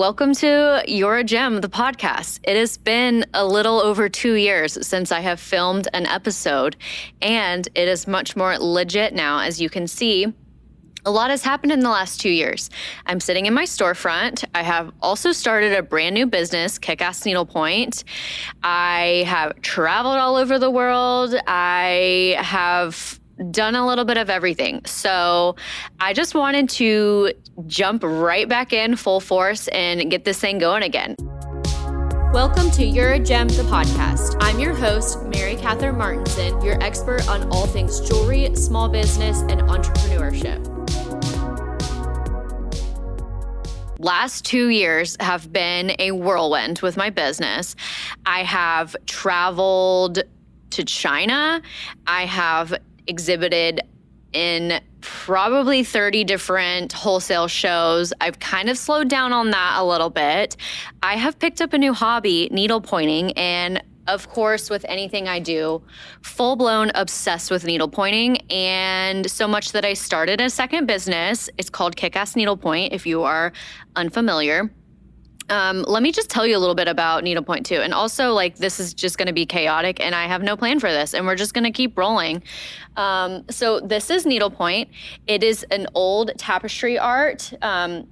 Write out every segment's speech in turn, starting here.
welcome to You're a Gem, the podcast. It has been a little over 2 years since I have filmed an episode, and it is much more legit now. As you can see, a lot has happened in the last 2 years. I'm sitting in my storefront. I have also started a brand new business, Kick-Ass Needlepoint. I have traveled all over the world. I have done a little bit of everything. So I just wanted to jump right back in full force and get this thing going again. Welcome to You're a Gem, the podcast. I'm your host, Mary Catherine Martinson, your expert on all things jewelry, small business, and entrepreneurship. Last 2 years have been a whirlwind with my business. I have traveled to China. I have exhibited in probably 30 different wholesale shows. I've kind of slowed down on that a little bit. I have picked up a new hobby, needlepointing, and of course, with anything I do, full-blown obsessed with needlepointing, and so much that I started a second business. It's called Kick-Ass Needlepoint, if you are unfamiliar. Let me just tell you a little bit about needlepoint too. And also, this is just going to be chaotic and I have no plan for this and we're just going to keep rolling. So this is needlepoint. It is an old tapestry art.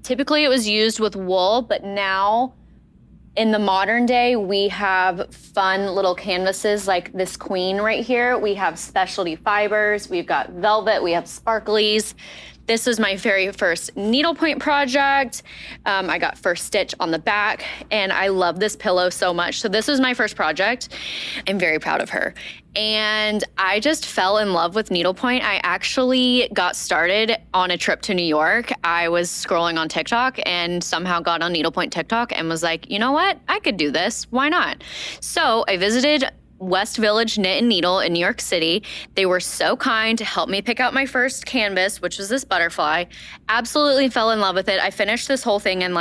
Typically it was used with wool, but now in the modern day, we have fun little canvases like this queen right here. We have specialty fibers. We've got velvet. We have sparklies. This was my very first needlepoint project. I got first stitch on the back, and I love this pillow so much. So this was my first project. I'm very proud of her. And I just fell in love with needlepoint. I actually got started on a trip to New York. I was scrolling on TikTok and somehow got on needlepoint TikTok and was like, you know what? I could do this. Why not? So I visited West Village Knit and Needle in New York City. They were so kind to help me pick out my first canvas, which was this butterfly. Absolutely fell in love with it. I finished this whole thing in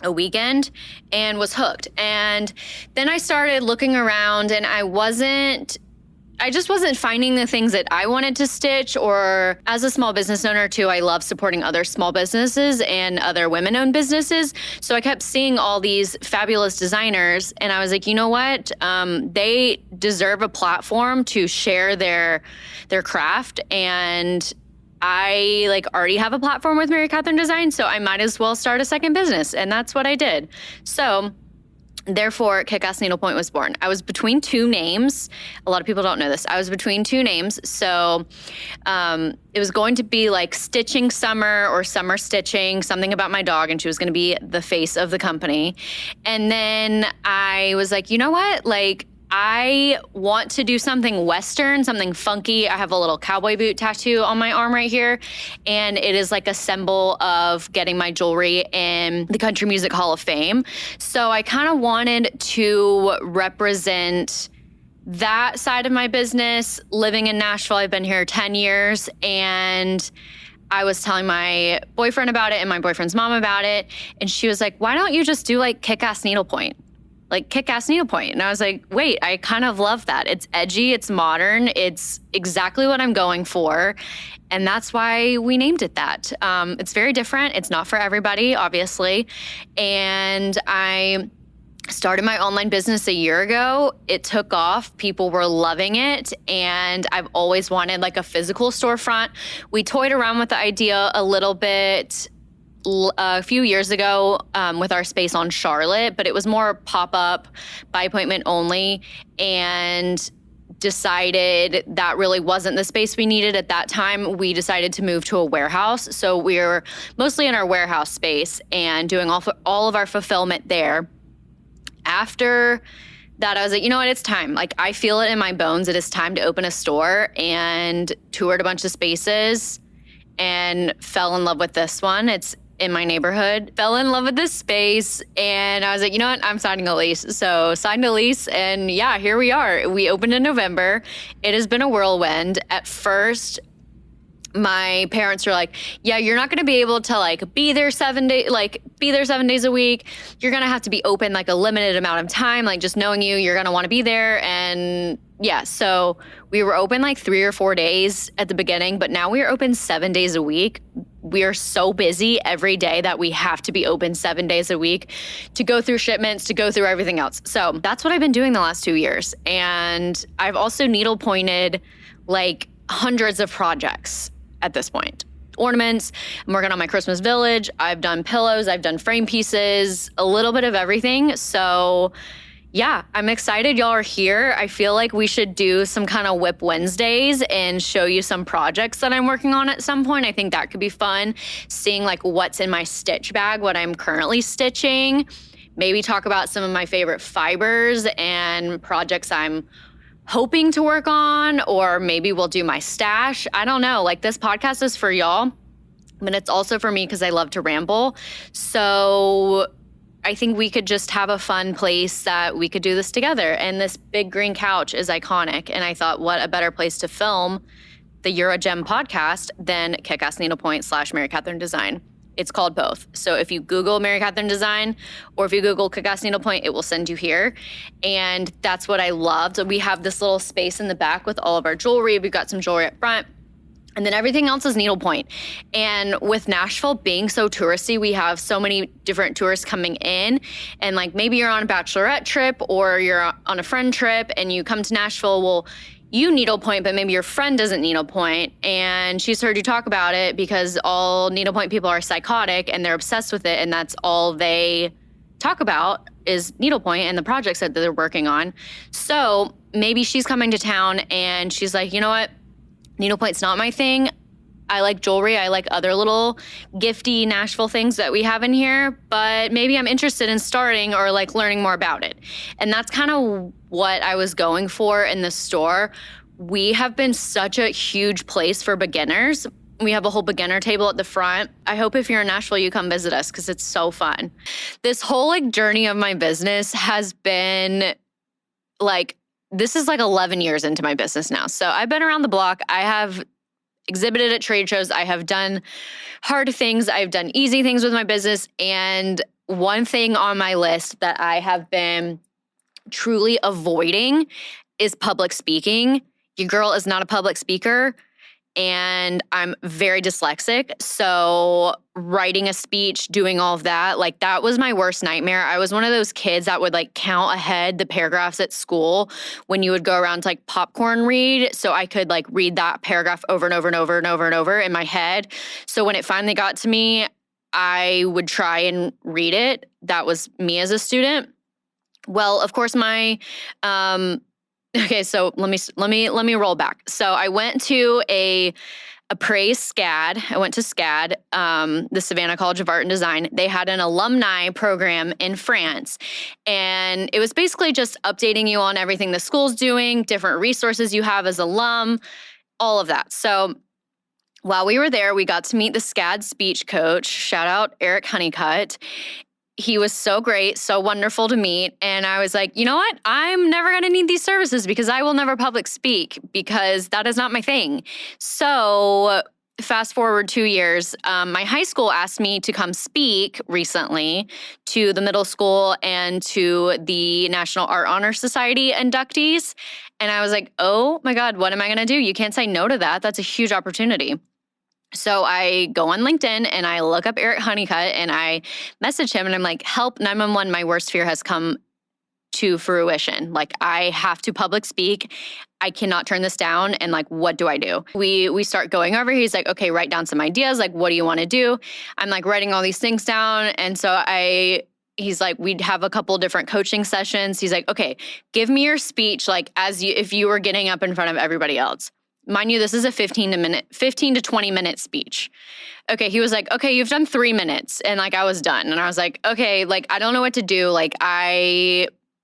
a weekend and was hooked. And then I started looking around and I just wasn't finding the things that I wanted to stitch. Or as a small business owner too, I love supporting other small businesses and other women-owned businesses. So I kept seeing all these fabulous designers and I was like, you know what? They deserve a platform to share their craft. And I already have a platform with Mary Catherine Design, so I might as well start a second business. And that's what I did. So therefore, Kick-Ass Needlepoint was born. I was between two names. A lot of people don't know this. I was between two names. So it was going to be Stitching Summer or Summer Stitching, something about my dog, and she was going to be the face of the company. And then I was like, you know what? I want to do something Western, something funky. I have a little cowboy boot tattoo on my arm right here. And it is a symbol of getting my jewelry in the Country Music Hall of Fame. So I kind of wanted to represent that side of my business. Living in Nashville, I've been here 10 years. And I was telling my boyfriend about it and my boyfriend's mom about it. And she was like, why don't you just do Kick-Ass Needlepoint? Kick-Ass Needlepoint. And I was like, wait, I kind of love that. It's edgy, it's modern, it's exactly what I'm going for. And that's why we named it that. It's very different. It's not for everybody, obviously. And I started my online business a year ago. It took off. People were loving it. And I've always wanted a physical storefront. We toyed around with the idea a little bit a few years ago with our space on Charlotte, but it was more pop-up, by appointment only, and decided that really wasn't the space we needed at that time. We decided to move to a warehouse. So we're mostly in our warehouse space and doing all of our fulfillment there. After that, I was like, you know what, it's time. I feel it in my bones. It is time to open a store, and toured a bunch of spaces and fell in love with this one. It's in my neighborhood, fell in love with this space, and I was like, you know what, I'm signing a lease. So signed a lease, and yeah, here we are. We opened in November. It has been a whirlwind. At first, my parents are like, yeah, you're not going to be able to like be there 7 days a week. You're going to have to be open like a limited amount of time. Like just knowing you're going to want to be there. And yeah, so we were open like 3 or 4 days at the beginning, but now we are open 7 days a week. We are so busy every day that we have to be open 7 days a week to go through shipments, to go through everything else. So that's what I've been doing the last 2 years. And I've also needle pointed like hundreds of projects at this point. Ornaments, I'm working on my Christmas village. I've done pillows, I've done frame pieces, a little bit of everything. So yeah, I'm excited y'all are here. I feel like we should do some kind of Whip Wednesdays and show you some projects that I'm working on at some point. I think that could be fun, seeing like what's in my stitch bag, what I'm currently stitching. Maybe talk about some of my favorite fibers and projects I'm hoping to work on, or maybe we'll do my stash. I don't know. Like this podcast is for y'all, but it's also for me because I love to ramble. So I think we could just have a fun place that we could do this together. And this big green couch is iconic. And I thought, what a better place to film the You're a Gem podcast than Kick-Ass Needlepoint / Mary Catherine Design. It's called both. So if you Google Mary Catherine Design or if you Google Kick-Ass Needlepoint, it will send you here. And that's what I loved. We have this little space in the back with all of our jewelry. We've got some jewelry up front. And then everything else is needlepoint. And with Nashville being so touristy, we have so many different tourists coming in. And like maybe you're on a bachelorette trip or you're on a friend trip and you come to Nashville, well, you needlepoint, but maybe your friend doesn't needlepoint, and she's heard you talk about it because all needlepoint people are psychotic and they're obsessed with it, and that's all they talk about is needlepoint and the projects that they're working on. So maybe she's coming to town and she's like, you know what? Needlepoint's not my thing. I like jewelry. I like other little gifty Nashville things that we have in here, but maybe I'm interested in starting or like learning more about it. And that's kind of what I was going for in the store. We have been such a huge place for beginners. We have a whole beginner table at the front. I hope if you're in Nashville, you come visit us because it's so fun. This whole like journey of my business has been like, this is like 11 years into my business now. So I've been around the block. I have exhibited at trade shows. I have done hard things. I've done easy things with my business. And one thing on my list that I have been truly avoiding is public speaking. Your girl is not a public speaker, and I'm very dyslexic. So writing a speech, doing all of that, like that was my worst nightmare. I was one of those kids that would like count ahead the paragraphs at school when you would go around to like popcorn read. So I could like read that paragraph over and over and over and over and over in my head. So when it finally got to me, I would try and read it. That was me as a student. Well, of course, okay, so let me roll back. So I went to a Praise SCAD. I went to SCAD, the Savannah College of Art and Design. They had an alumni program in France. And it was basically just updating you on everything the school's doing, different resources you have as alum, all of that. So while we were there, we got to meet the SCAD speech coach. Shout out Eric Honeycutt. He was so great, so wonderful to meet. And I was like, you know what? I'm never going to need these services because I will never public speak because that is not my thing. So fast forward 2 years, my high school asked me to come speak recently to the middle school and to the National Art Honor Society inductees. And I was like, oh my God, what am I going to do? You can't say no to that. That's a huge opportunity. So I go on LinkedIn and I look up Eric Honeycutt and I message him and I'm like, help, 911, my worst fear has come to fruition. Like I have to public speak. I cannot turn this down. And like, what do I do? We start going over. He's like, okay, write down some ideas. Like, what do you want to do? I'm like writing all these things down. And so he's like, we'd have a couple different coaching sessions. He's like, okay, give me your speech. Like if you were getting up in front of everybody else. Mind you, this is a 15 to 20 minute speech. Okay, he was like, okay, you've done 3 minutes. And like, I was done. And I was like, okay, like, I don't know what to do. Like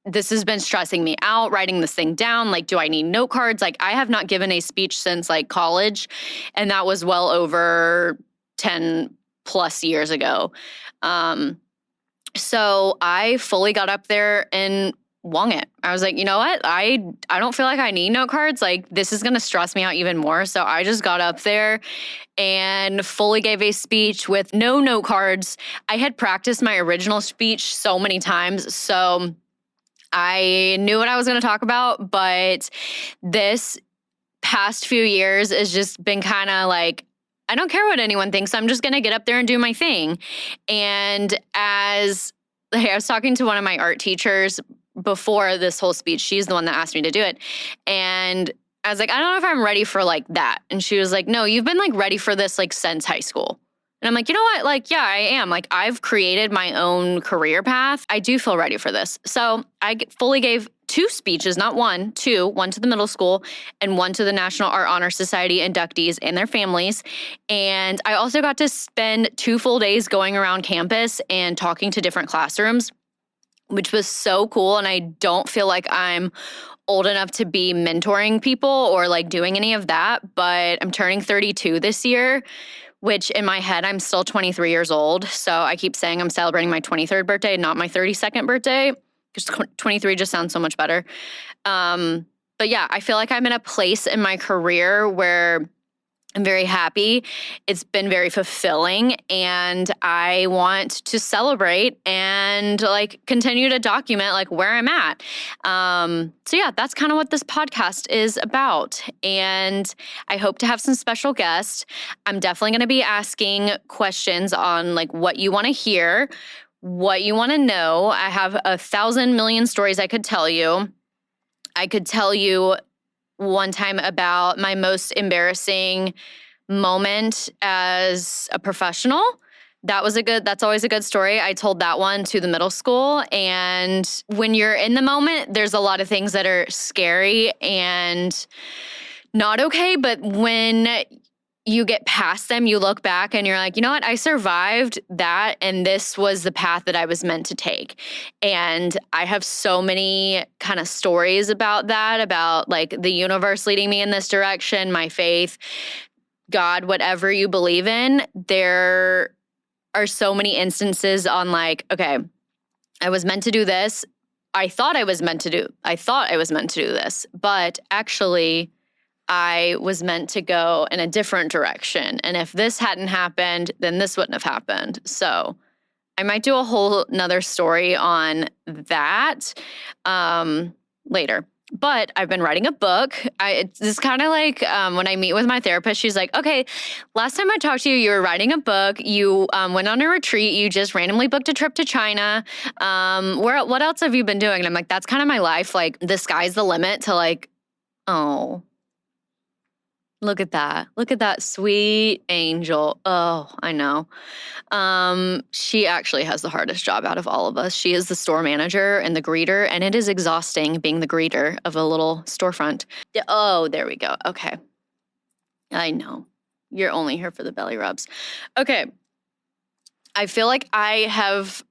this has been stressing me out, writing this thing down. Like, do I need note cards? Like, I have not given a speech since like college. And that was well over 10 plus years ago. So I fully got up there and wung it. I was like, you know what? I don't feel like I need note cards. Like, this is going to stress me out even more. So I just got up there and fully gave a speech with no note cards. I had practiced my original speech so many times, so I knew what I was going to talk about, but this past few years has just been kind of like, I don't care what anyone thinks. I'm just going to get up there and do my thing. And as I was talking to one of my art teachers before this whole speech, she's the one that asked me to do it. And I was like, I don't know if I'm ready for like that. And she was like, no, you've been like ready for this like since high school. And I'm like, you know what? Like, yeah, I am. Like, I've created my own career path. I do feel ready for this. So I fully gave 2 speeches, not one, 2, one to the middle school and one to the National Art Honor Society inductees and their families. And I also got to spend 2 full days going around campus and talking to different classrooms, which was so cool. And I don't feel like I'm old enough to be mentoring people or like doing any of that, but I'm turning 32 this year, which in my head, I'm still 23 years old. So I keep saying I'm celebrating my 23rd birthday, not my 32nd birthday, because 23 just sounds so much better. But yeah, I feel like I'm in a place in my career where I'm very happy. It's been very fulfilling, and I want to celebrate and like continue to document like where I'm at. So yeah, that's kind of what this podcast is about. And I hope to have some special guests. I'm definitely going to be asking questions on like what you want to hear, what you want to know. I have 1,000 million stories I could tell you. I could tell you one time about my most embarrassing moment as a professional. That's always a good story. I told that one to the middle school. And when you're in the moment, there's a lot of things that are scary and not okay. But when you get past them, you look back and you're like, you know what? I survived that. And this was the path that I was meant to take. And I have so many kind of stories about that, about like the universe leading me in this direction, my faith, God, whatever you believe in. There are so many instances on like, okay, I was meant to do this. I thought I was meant to do this, but actually I was meant to go in a different direction. And if this hadn't happened, then this wouldn't have happened. So I might do a whole nother story on that later. But I've been writing a book. It's kind of like when I meet with my therapist, she's like, okay, last time I talked to you, you were writing a book. You went on a retreat. You just randomly booked a trip to China. What else have you been doing? And I'm like, that's kind of my life. Like, the sky's the limit to like, oh, look at that. Look at that sweet angel. Oh, I know. She actually has the hardest job out of all of us. She is the store manager and the greeter, and it is exhausting being the greeter of a little storefront. Oh, there we go. Okay. I know. You're only here for the belly rubs. Okay. I feel like I have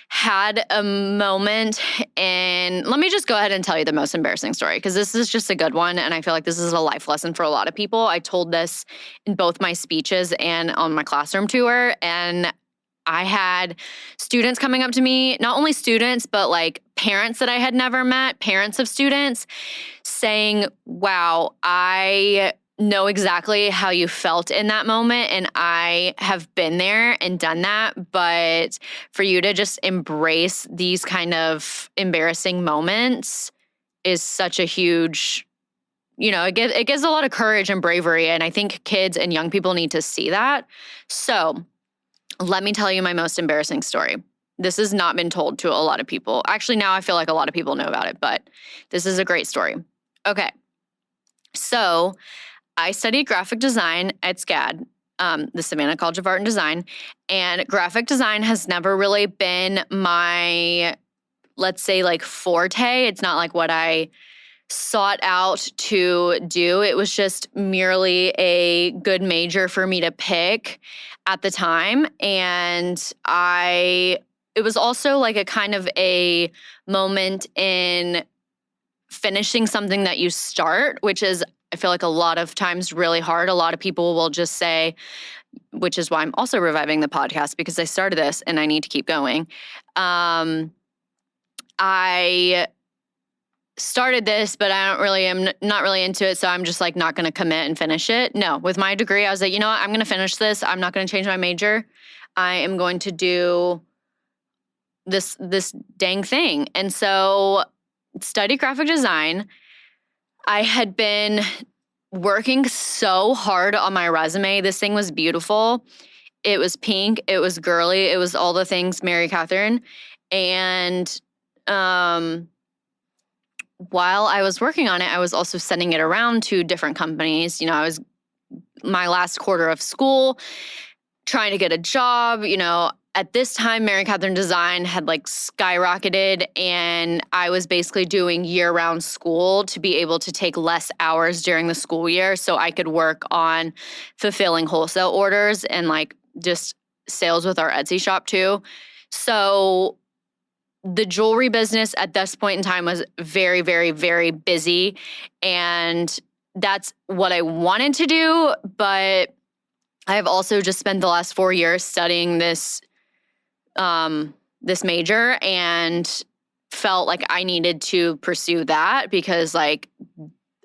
had a moment, and let me just go ahead and tell you the most embarrassing story, because this is just a good one, and I feel like this is a life lesson for a lot of people. I told this in both my speeches and on my classroom tour, and I had students coming up to me, not only students, but like parents that I had never met, parents of students, saying, wow, I know exactly how you felt in that moment, and I have been there and done that. But for you to just embrace these kind of embarrassing moments is such a huge, it gives a lot of courage and bravery, and I think kids and young people need to see that. So let me tell you my most embarrassing story. This has not been told to a lot of people. Actually, now I feel like a lot of people know about it, but this is a great story. Okay, so I studied graphic design at SCAD, the Savannah College of Art and Design, and graphic design has never really been my, let's say, like forte. It's not like what I sought out to do. It was just merely a good major for me to pick at the time. And it was also like a kind of a moment in finishing something that you start, which is, I feel like a lot of times really hard. A lot of people will just say, which is why I'm also reviving the podcast, because I started this and I need to keep going. I started this, but I'm not really into it. So I'm just like not going to commit and finish it. No, with my degree, I was like, you know what? I'm going to finish this. I'm not going to change my major. I am going to do this dang thing. And so studied graphic design. I had been working so hard on my resume. This thing was beautiful. It was pink. It was girly. It was all the things Mary Catherine. And while I was working on it, I was also sending it around to different companies. I was my last quarter of school trying to get a job. At this time, Mary Catherine Design had like skyrocketed, and I was basically doing year-round school to be able to take less hours during the school year so I could work on fulfilling wholesale orders and like just sales with our Etsy shop too. So the jewelry business at this point in time was very, very, very busy. And that's what I wanted to do. But I have also just spent the last 4 years studying this major and felt like I needed to pursue that because like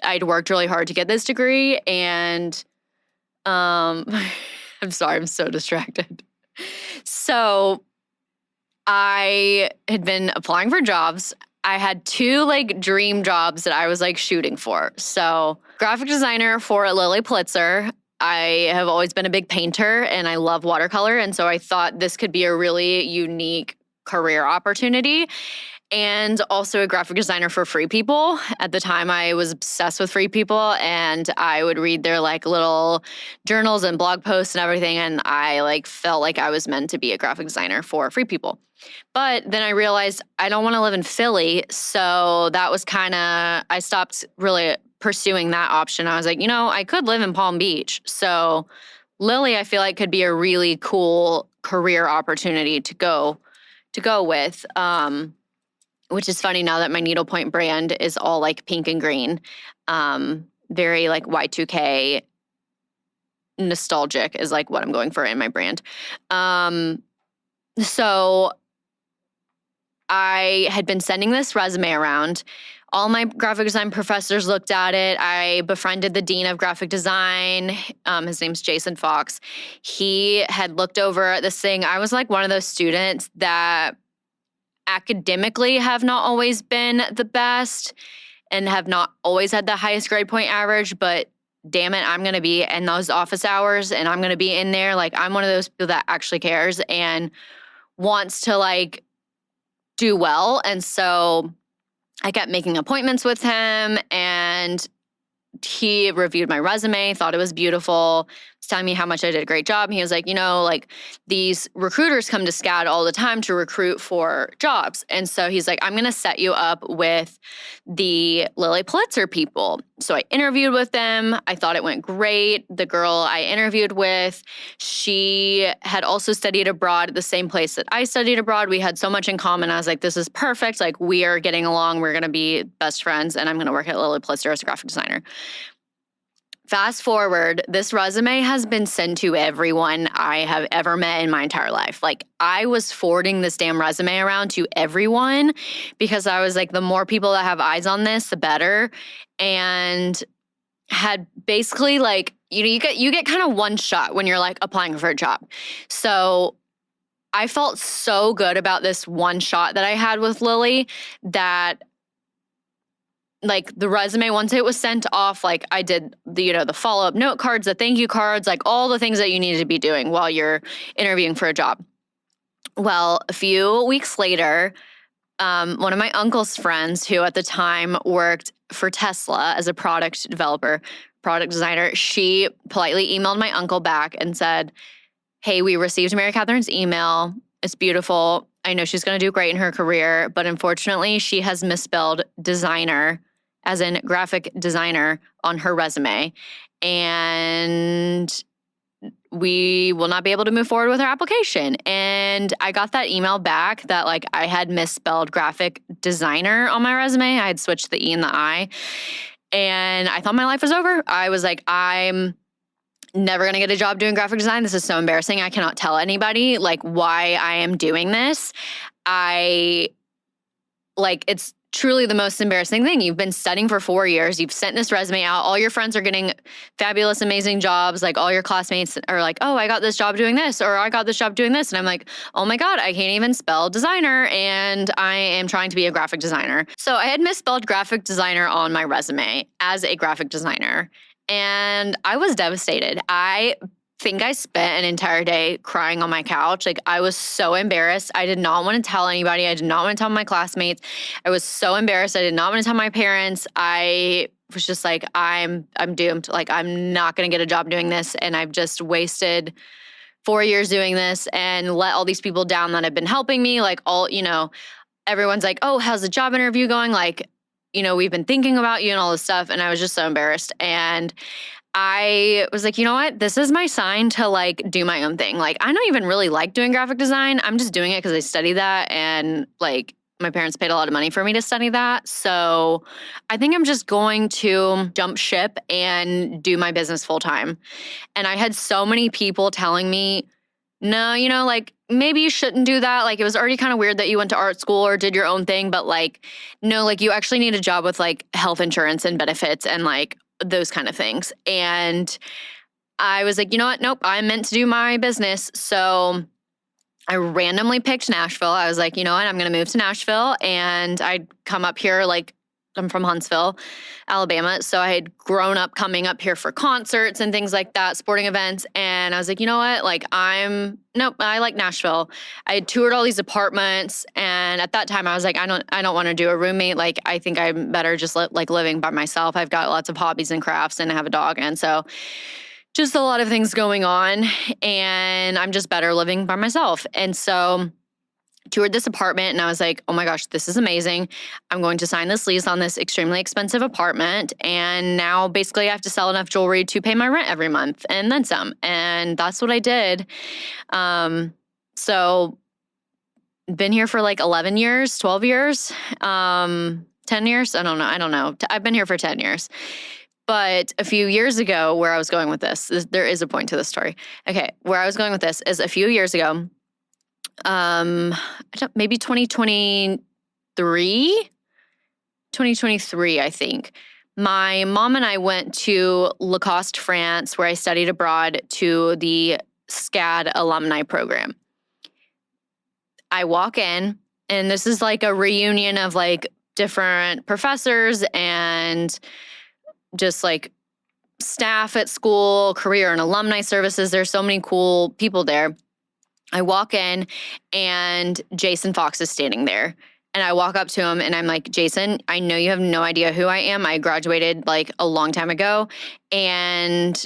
I'd worked really hard to get this degree. And I'm sorry, I'm so distracted. So I had been applying for jobs. I had 2 like dream jobs that I was like shooting for. So graphic designer for Lilly Pulitzer. I have always been a big painter and I love watercolor. And so I thought this could be a really unique career opportunity. And also a graphic designer for Free People. At the time, I was obsessed with Free People, and I would read their like little journals and blog posts and everything. And I like felt like I was meant to be a graphic designer for Free People. But then I realized I don't want to live in Philly. So that was I stopped really pursuing that option. I was like, I could live in Palm Beach. So Lilly, I feel like could be a really cool career opportunity to go with. Which is funny now that my needlepoint brand is all like pink and green. Very like Y2K nostalgic is like what I'm going for in my brand. So I had been sending this resume around. All my graphic design professors looked at it. I befriended the dean of graphic design. His name's Jason Fox. He had looked over this thing. I was like one of those students that academically have not always been the best and have not always had the highest grade point average, but damn it, I'm going to be in those office hours and I'm going to be in there. Like I'm one of those people that actually cares and wants to like do well. And so I kept making appointments with him and he reviewed my resume, thought it was beautiful, was telling me how much I did a great job. And he was like, like these recruiters come to SCAD all the time to recruit for jobs. And so he's like, I'm going to set you up with the Lilly Pulitzer people. So I interviewed with them. I thought it went great. The girl I interviewed with, she had also studied abroad at the same place that I studied abroad. We had so much in common. I was like, this is perfect. Like we are getting along. We're going to be best friends. And I'm going to work at Lilly Pulitzer as a graphic designer. Fast forward, this resume has been sent to everyone I have ever met in my entire life. Like I was forwarding this damn resume around to everyone because I was like, the more people that have eyes on this, the better. And had basically like, you get kind of one shot when you're like applying for a job. So I felt so good about this one shot that I had with Lilly that like the resume, once it was sent off, like I did the follow-up note cards, the thank you cards, like all the things that you need to be doing while you're interviewing for a job. Well, a few weeks later, one of my uncle's friends who at the time worked for Tesla as a product designer, she politely emailed my uncle back and said, hey, we received Mary Catherine's email. It's beautiful. I know she's going to do great in her career, but unfortunately she has misspelled designer as in graphic designer on her resume. And we will not be able to move forward with her application. And I got that email back that like I had misspelled graphic designer on my resume. I had switched the E and the I. And I thought my life was over. I was like, I'm never going to get a job doing graphic design. This is so embarrassing. I cannot tell anybody like why I am doing this. I like, it's truly the most embarrassing thing. You've been studying for 4 years. You've sent this resume out. All your friends are getting fabulous, amazing jobs. Like, all your classmates are like, oh, I got this job doing this, or I got this job doing this. And I'm like, oh my God, I can't even spell designer. And I am trying to be a graphic designer. So I had misspelled graphic designer on my resume as a graphic designer. And I was devastated. I think I spent an entire day crying on my couch. Like, I was so embarrassed. I did not want to tell anybody. I did not want to tell my classmates. I was so embarrassed. I did not want to tell my parents. I was just like, I'm doomed. Like, I'm not going to get a job doing this. And I've just wasted 4 years doing this and let all these people down that have been helping me. Like, all, everyone's like, oh, how's the job interview going? Like, we've been thinking about you and all this stuff. And I was just so embarrassed. And I was like, you know what? This is my sign to like do my own thing. Like, I don't even really like doing graphic design. I'm just doing it because I study that, and like my parents paid a lot of money for me to study that. So I think I'm just going to jump ship and do my business full time. And I had so many people telling me, no, like, maybe you shouldn't do that. Like, it was already kind of weird that you went to art school or did your own thing, but like, no, like, you actually need a job with like health insurance and benefits and like those kind of things. And I was like, you know what? Nope, I'm meant to do my business. So I randomly picked Nashville. I was like, you know what? I'm going to move to Nashville, and I'd come up here. Like, I'm from Huntsville, Alabama. So I had grown up coming up here for concerts and things like that, sporting events. And I was like, you know what? Like, I like Nashville. I had toured all these apartments. And at that time I was like, I don't want to do a roommate. Like, I think I'm better just living by myself. I've got lots of hobbies and crafts, and I have a dog. And so just a lot of things going on, and I'm just better living by myself. And so toured this apartment, and I was like, oh my gosh, this is amazing. I'm going to sign this lease on this extremely expensive apartment. And now basically I have to sell enough jewelry to pay my rent every month and then some. And that's what I did. So been here for like 11 years, 12 years, 10 years. I don't know. I've been here for 10 years. But a few years ago, where I was going with this, there is a point to this story. Okay. Where I was going with this is a few years ago, maybe 2023, I think. My mom and I went to Lacoste, France, where I studied abroad, to the SCAD alumni program. I walk in, and this is like a reunion of like different professors and just like staff at school, career and alumni services. There's so many cool people there. I walk in, and Jason Fox is standing there. And I walk up to him, and I'm like, Jason, I know you have no idea who I am. I graduated like a long time ago, and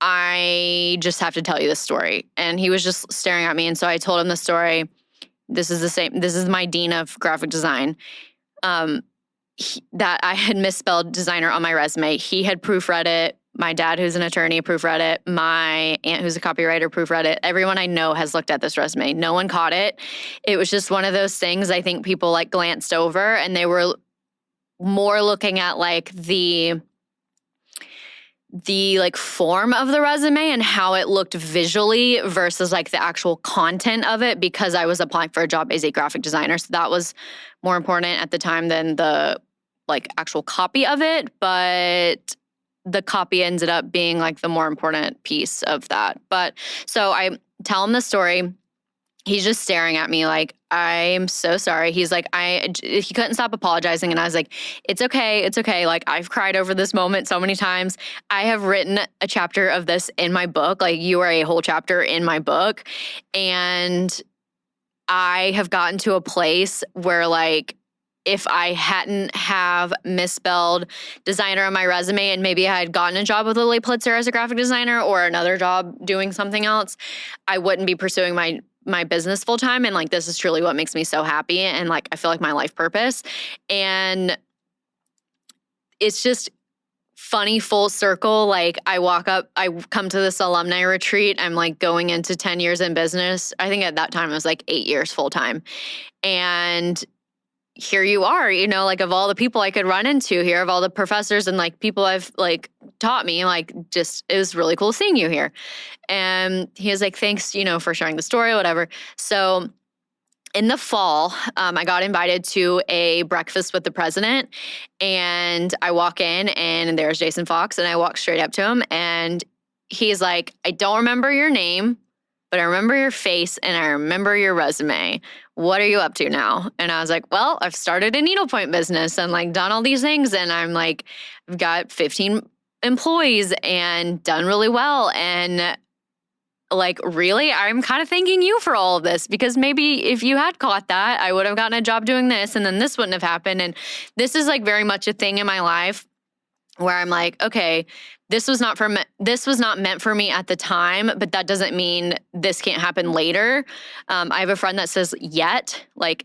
I just have to tell you this story. And he was just staring at me. And so I told him the story. This is my dean of graphic design. That I had misspelled designer on my resume. He had proofread it. My dad, who's an attorney, proofread it. My aunt, who's a copywriter, proofread it. Everyone I know has looked at this resume. No one caught it. It was just one of those things I think people like glanced over, and they were more looking at like the like form of the resume and how it looked visually versus like the actual content of it, because I was applying for a job as a graphic designer. So that was more important at the time than the like actual copy of it. But the copy ended up being like the more important piece of that. But so I tell him the story. He's just staring at me like, I'm so sorry. He's like, he couldn't stop apologizing. And I was like, it's okay. It's okay. Like, I've cried over this moment so many times. I have written a chapter of this in my book. Like, you are a whole chapter in my book. And I have gotten to a place where like, if I hadn't have misspelled designer on my resume, and maybe I had gotten a job with Lilly Pulitzer as a graphic designer or another job doing something else, I wouldn't be pursuing my business full time. And like, this is truly what makes me so happy. And like, I feel like my life purpose. And it's just funny full circle. Like, I come to this alumni retreat. I'm like going into 10 years in business. I think at that time it was like 8 years full time. And here you are, like of all the people I could run into here, of all the professors and like people I've like taught me, like just, it was really cool seeing you here. And he was like, thanks, for sharing the story, whatever. So in the fall, I got invited to a breakfast with the president, and I walk in and there's Jason Fox, and I walk straight up to him and he's like, I don't remember your name, but I remember your face and I remember your resume. What are you up to now? And I was like, well, I've started a needlepoint business and like done all these things. And I'm like, I've got 15 employees and done really well. And like, really, I'm kind of thanking you for all of this, because maybe if you had caught that, I would have gotten a job doing this and then this wouldn't have happened. And this is like very much a thing in my life where I'm like, okay, this was not meant for me at the time, but that doesn't mean this can't happen later. I have a friend that says yet, like,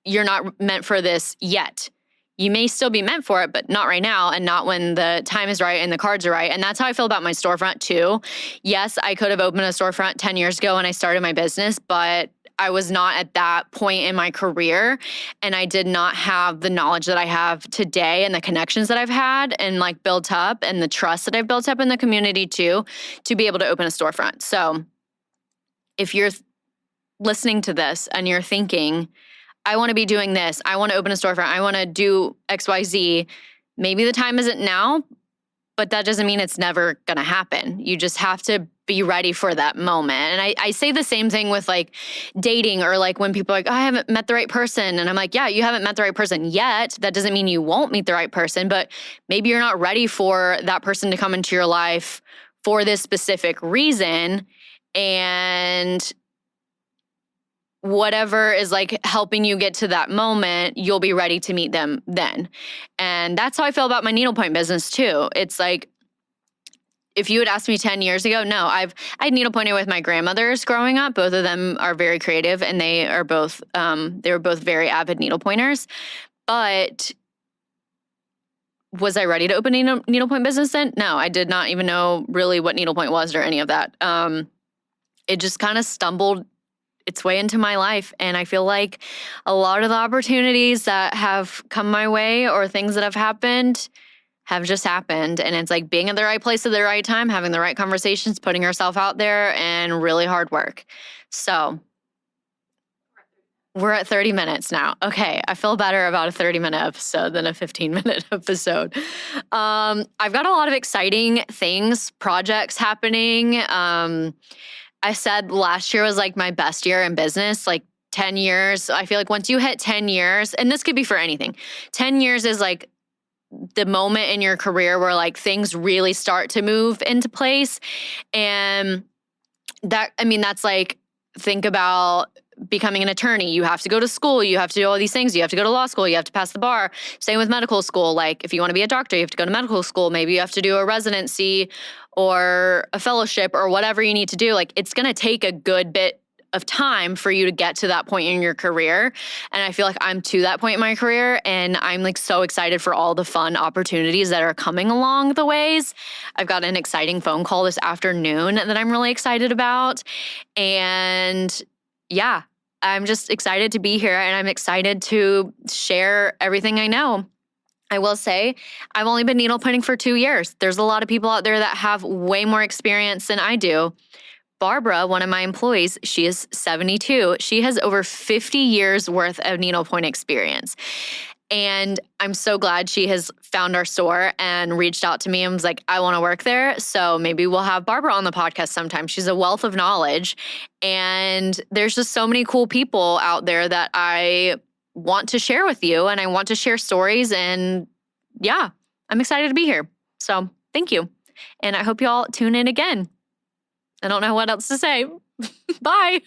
you're not meant for this yet. You may still be meant for it, but not right now, and not when the time is right and the cards are right. And that's how I feel about my storefront too. Yes, I could have opened a storefront 10 years ago when I started my business, but I was not at that point in my career, and I did not have the knowledge that I have today and the connections that I've had and like built up and the trust that I've built up in the community too, to be able to open a storefront. So if you're listening to this and you're thinking, I want to be doing this, I want to open a storefront, I want to do XYZ, maybe the time isn't now, but that doesn't mean it's never going to happen. You just have to be ready for that moment. And I say the same thing with like dating, or like when people are like, oh, I haven't met the right person. And I'm like, yeah, you haven't met the right person yet. That doesn't mean you won't meet the right person, but maybe you're not ready for that person to come into your life for this specific reason. And whatever is like helping you get to that moment, you'll be ready to meet them then. And that's how I feel about my needlepoint business too. It's like, if you had asked me 10 years ago, no, I needlepointed with my grandmothers growing up. Both of them are very creative, and they were both very avid needlepointers. But was I ready to open a needlepoint business then? No, I did not even know really what needlepoint was or any of that. It just kind of stumbled its way into my life. And I feel like a lot of the opportunities that have come my way or things that have happened have just happened. And it's like being at the right place at the right time, having the right conversations, putting yourself out there, and really hard work. So we're at 30 minutes now. Okay, I feel better about a 30-minute episode than a 15-minute episode. I've got a lot of exciting things, projects happening. I said last year was like my best year in business, like 10 years. I feel like once you hit 10 years, and this could be for anything, 10 years is like the moment in your career where like things really start to move into place. And that, I mean, that's like, think about becoming an attorney. You have to go to school. You have to do all these things. You have to go to law school. You have to pass the bar. Same with medical school. Like if you want to be a doctor, you have to go to medical school. Maybe you have to do a residency or a fellowship or whatever you need to do. Like it's going to take a good bit of time for you to get to that point in your career. And I feel like I'm to that point in my career, and I'm like so excited for all the fun opportunities that are coming along the ways. I've got an exciting phone call this afternoon that I'm really excited about. And yeah, I'm just excited to be here, and I'm excited to share everything I know. I will say I've only been needlepointing for 2 years. There's a lot of people out there that have way more experience than I do. Barbara, one of my employees, she is 72. She has over 50 years worth of needlepoint experience. And I'm so glad she has found our store and reached out to me and was like, I want to work there. So maybe we'll have Barbara on the podcast sometime. She's a wealth of knowledge. And there's just so many cool people out there that I want to share with you, and I want to share stories. And yeah, I'm excited to be here. So thank you. And I hope you all tune in again. I don't know what else to say. Bye.